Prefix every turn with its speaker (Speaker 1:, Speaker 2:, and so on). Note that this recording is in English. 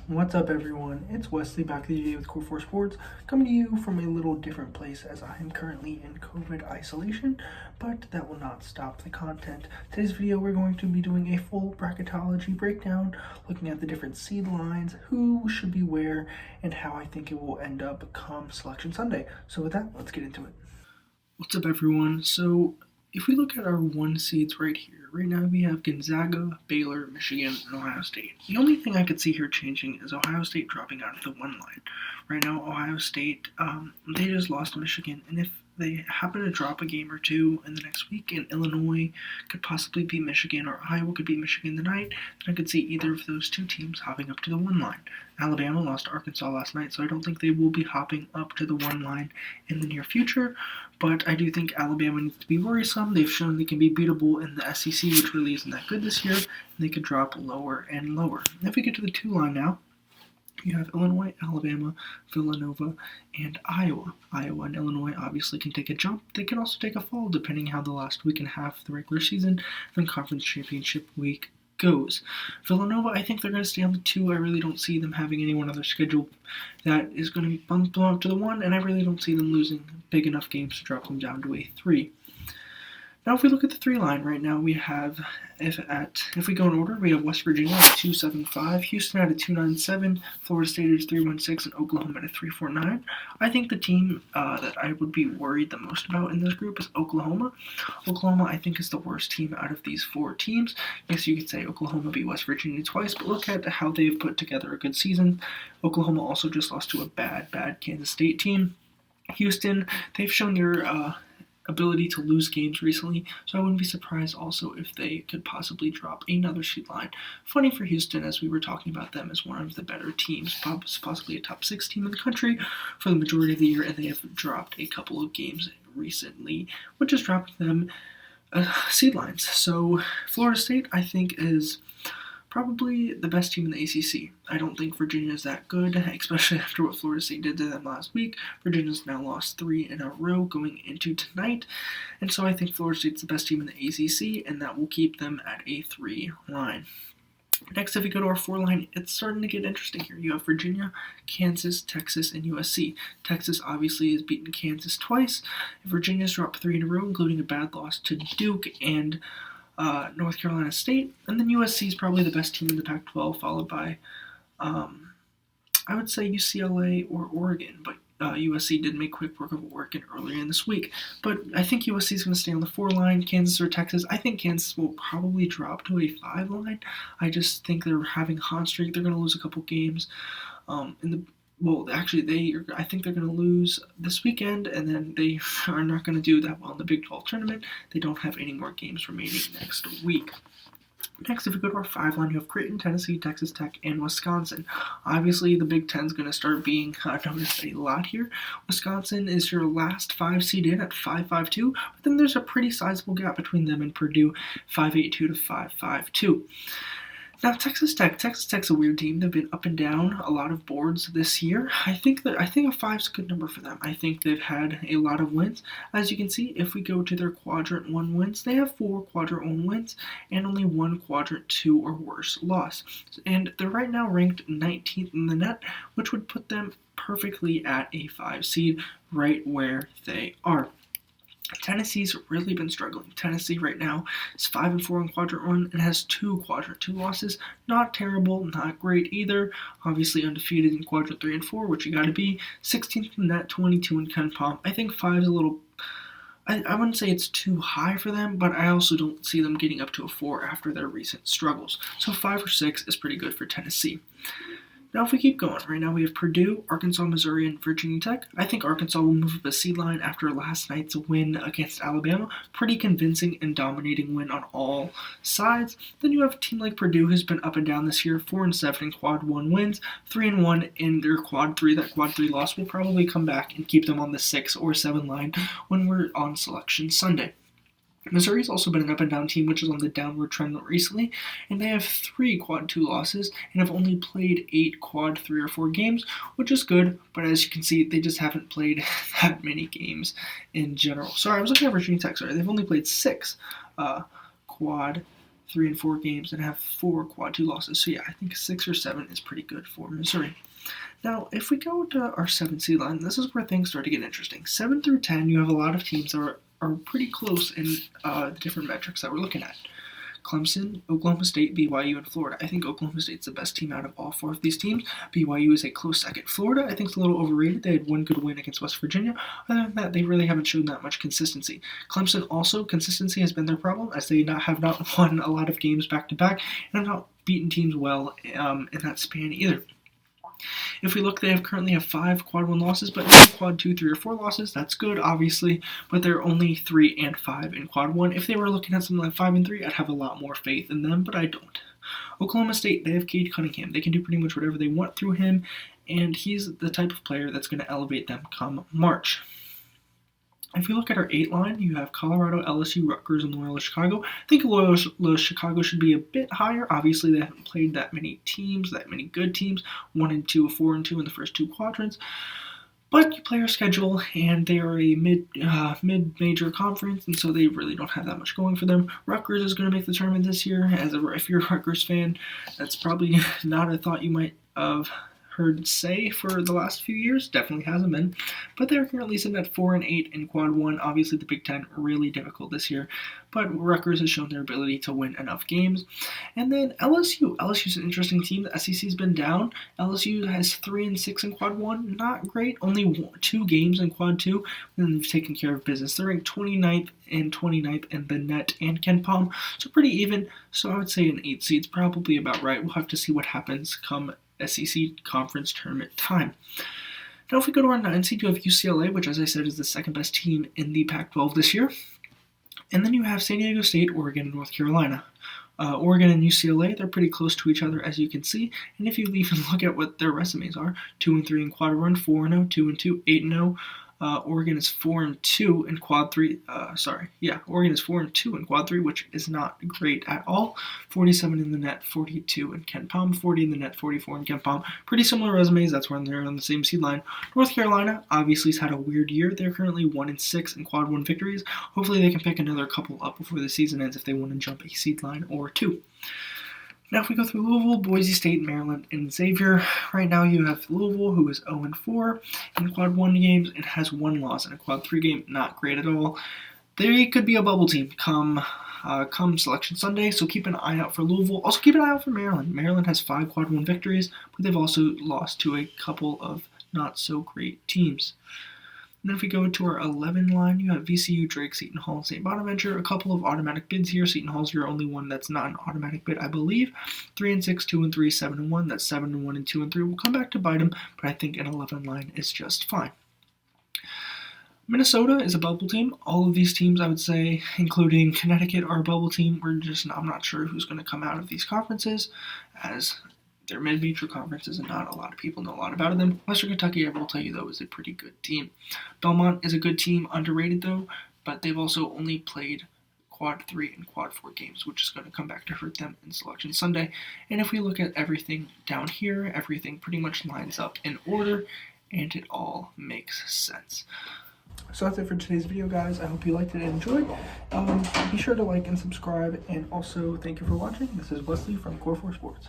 Speaker 1: What's up, everyone? It's Wesley back the day with Core 4 Sports, coming to you from a little different place as I am currently in COVID isolation, but that will not stop the content. Today's video, we're going to be doing a full bracketology breakdown, looking at the different seed lines, who should be where, and how I think it will end up come Selection Sunday. So with that, let's get into it. What's up, everyone? So if we look at our one seeds right here, right now we have Gonzaga, Baylor, Michigan, and Ohio State. The only thing I could see here changing is Ohio State dropping out of the one line. Right now, Ohio State, they just lost to Michigan, and if they happen to drop a game or two in the next week, and Illinois could possibly beat Michigan, or Iowa could beat Michigan tonight, then I could see either of those two teams hopping up to the one line. Alabama lost to Arkansas last night, so I don't think they will be hopping up to the one line in the near future, but I do think Alabama needs to be worrisome. They've shown they can be beatable in the SEC, which really isn't that good this year, and they could drop lower and lower. And if we get to the two line now, you have Illinois, Alabama, Villanova, and Iowa. Iowa and Illinois obviously can take a jump. They can also take a fall depending how the last week and a half of the regular season and conference championship week goes. Villanova, I think they're going to stay on the 2. I really don't see them having anyone on their schedule that is going to bump them up to the 1, and I really don't see them losing big enough games to drop them down to a 3. Now, if we look at the 3 line right now, we have, if we go in order, we have West Virginia at 2.75, Houston at a 2.97, Florida State at 3.16, and Oklahoma at a 3.49. I think the team that I would be worried the most about in this group is Oklahoma. Oklahoma, I think, is the worst team out of these 4 teams. I guess you could say Oklahoma beat West Virginia twice, but look at how they've put together a good season. Oklahoma also just lost to a bad Kansas State team. Houston, they've shown their ability to lose games recently, so I wouldn't be surprised also if they could possibly drop another seed line. Funny for Houston, as we were talking about them as one of the better teams, possibly a top 6 team in the country for the majority of the year, and they have dropped a couple of games recently, which is dropping them seed lines. So Florida State, I think, is probably the best team in the ACC. I don't think Virginia is that good, especially after what Florida State did to them last week. Virginia's now lost 3 in a row going into tonight, and so I think Florida State's the best team in the ACC, and that will keep them at a 3 line. Next, if we go to our 4 line, it's starting to get interesting here. You have Virginia, Kansas, Texas, and USC. Texas obviously has beaten Kansas twice. Virginia's dropped 3 in a row, including a bad loss to Duke and North Carolina State, and then USC is probably the best team in the Pac-12, followed by, I would say UCLA or Oregon, but USC did make quick work of Oregon earlier in this week. But I think USC is going to stay on the 4 line, Kansas or Texas. I think Kansas will probably drop to a 5 line. I just think they're having a hot streak. They're going to lose a couple games I think they're going to lose this weekend, and then they are not going to do that well in the Big 12 tournament. They don't have any more games remaining next week. Next, if we go to our 5 line, you have Creighton, Tennessee, Texas Tech, and Wisconsin. Obviously, the Big Ten is going to start being noticed a lot here. Wisconsin is your last 5 seed in at 5.52, but then there's a pretty sizable gap between them and Purdue, 5.82 to 5.52. Now, Texas Tech's a weird team. They've been up and down a lot of boards this year. I think a 5 is a good number for them. I think they've had a lot of wins. As you can see, if we go to their Quadrant 1 wins, they have 4 Quadrant 1 wins and only 1 Quadrant 2 or worse loss. And they're right now ranked 19th in the net, which would put them perfectly at a 5 seed, right where they are. Tennessee's really been struggling. Tennessee right now is 5-4 in Quadrant 1 and has 2 Quadrant 2 losses. Not terrible, not great either. Obviously undefeated in Quadrant 3 and 4, which you gotta be. 16th in net, 22 in KenPom. I think 5 is a little... I wouldn't say it's too high for them, but I also don't see them getting up to a 4 after their recent struggles. So 5 or 6 is pretty good for Tennessee. Now, if we keep going, right now we have Purdue, Arkansas, Missouri, and Virginia Tech. I think Arkansas will move up a seed line after last night's win against Alabama. Pretty convincing and dominating win on all sides. Then you have a team like Purdue who's been up and down this year, 4-7 in Quad 1 wins, 3-1 in their Quad 3. That Quad 3 loss will probably come back and keep them on the 6 or 7 line when we're on Selection Sunday. Missouri's also been an up-and-down team, which is on the downward trend recently, and they have 3 Quad 2 losses and have only played 8 Quad 3 or 4 games, which is good, but as you can see, they just haven't played that many games in general. Sorry, I was looking at Virginia Tech. They've only played 6 Quad 3 and 4 games and have 4 quad 2 losses. So yeah, I think 6 or 7 is pretty good for Missouri. Now, if we go to our 7 seed line, this is where things start to get interesting. 7 through 10, you have a lot of teams that are pretty close in the different metrics that we're looking at. Clemson, Oklahoma State, BYU, and Florida. I think Oklahoma State's the best team out of all 4 of these teams. BYU is a close second. Florida, I think, is a little overrated. They had 1 good win against West Virginia. Other than that, they really haven't shown that much consistency. Clemson also, consistency has been their problem, as they have not won a lot of games back-to-back and have not beaten teams well in that span either. If we look, they currently have 5 quad 1 losses, but no quad 2, 3, or 4 losses. That's good, obviously, but they're only 3 and 5 in quad 1. If they were looking at something like 5 and 3, I'd have a lot more faith in them, but I don't. Oklahoma State, they have Cade Cunningham. They can do pretty much whatever they want through him, and he's the type of player that's going to elevate them come March. If we look at our 8 line, you have Colorado, LSU, Rutgers, and Loyola Chicago. I think Loyola Chicago should be a bit higher. Obviously, they haven't played that many teams, that many good teams. 1 and 2, 4 and 2 in the first 2 quadrants. But you play your schedule, and they are a mid-major conference, and so they really don't have that much going for them. Rutgers is going to make the tournament this year. If you're a Rutgers fan, that's probably not a thought you might have heard say for the last few years. Definitely hasn't been, but they're currently sitting at 4 and 8 in quad 1. Obviously the Big Ten really difficult this year, but Rutgers has shown their ability to win enough games. And then LSU's an interesting team. The SEC's been down. LSU has 3 and 6 in quad 1, not great, only 2 games in quad 2, and they've taken care of business. They're ranked 29th and 29th in the net and KenPom, so pretty even. So I would say an 8 seed's probably about right. We'll have to see what happens come SEC conference tournament time. Now, if we go to our 9 seed, you have UCLA, which, as I said, is the second best team in the Pac-12 this year. And then you have San Diego State, Oregon, and North Carolina. Oregon and UCLA, they're pretty close to each other, as you can see. And if you even look at what their resumes are, 2 and 3 in quad 1, 4 and 0, 2 and 2, 8 and 0. Oregon is 4 and 2 in quad 3. Oregon is 4 and 2 in quad 3, which is not great at all. 47 in the net, 42 in KenPom, 40 in the net, 44 in KenPom. Pretty similar resumes. That's when they're on the same seed line. North Carolina obviously has had a weird year. They're currently 1 and 6 in quad 1 victories. Hopefully they can pick another couple up before the season ends if they want to jump a seed line or 2. Now, if we go through Louisville, Boise State, Maryland, and Xavier, right now you have Louisville, who is 0 and 4 in quad 1 games and has 1 loss in a quad 3 game. Not great at all. They could be a bubble team come Selection Sunday, so keep an eye out for Louisville. Also, keep an eye out for Maryland. Maryland has 5 quad 1 victories, but they've also lost to a couple of not-so-great teams. And then if we go to our 11 line, you have VCU, Drake, Seton Hall, and St. Bonaventure. A couple of automatic bids here. Seton Hall's your only one that's not an automatic bid, I believe. 3 and 6, 2 and 3, 7 and 1. That's 7 and 1 and 2 and 3. We'll come back to bite them, but I think an 11 line is just fine. Minnesota is a bubble team. All of these teams, I would say, including Connecticut, are a bubble team. I'm not sure who's going to come out of these conferences, as they're mid-major conferences and not a lot of people know a lot about them. Western Kentucky, I will tell you, though, is a pretty good team. Belmont is a good team, underrated, though, but they've also only played quad 3 and quad 4 games, which is going to come back to hurt them in Selection Sunday. And if we look at everything down here, everything pretty much lines up in order, and it all makes sense. So that's it for today's video, guys. I hope you liked it and enjoyed. Be sure to like and subscribe, and also thank you for watching. This is Wesley from Core 4 Sports.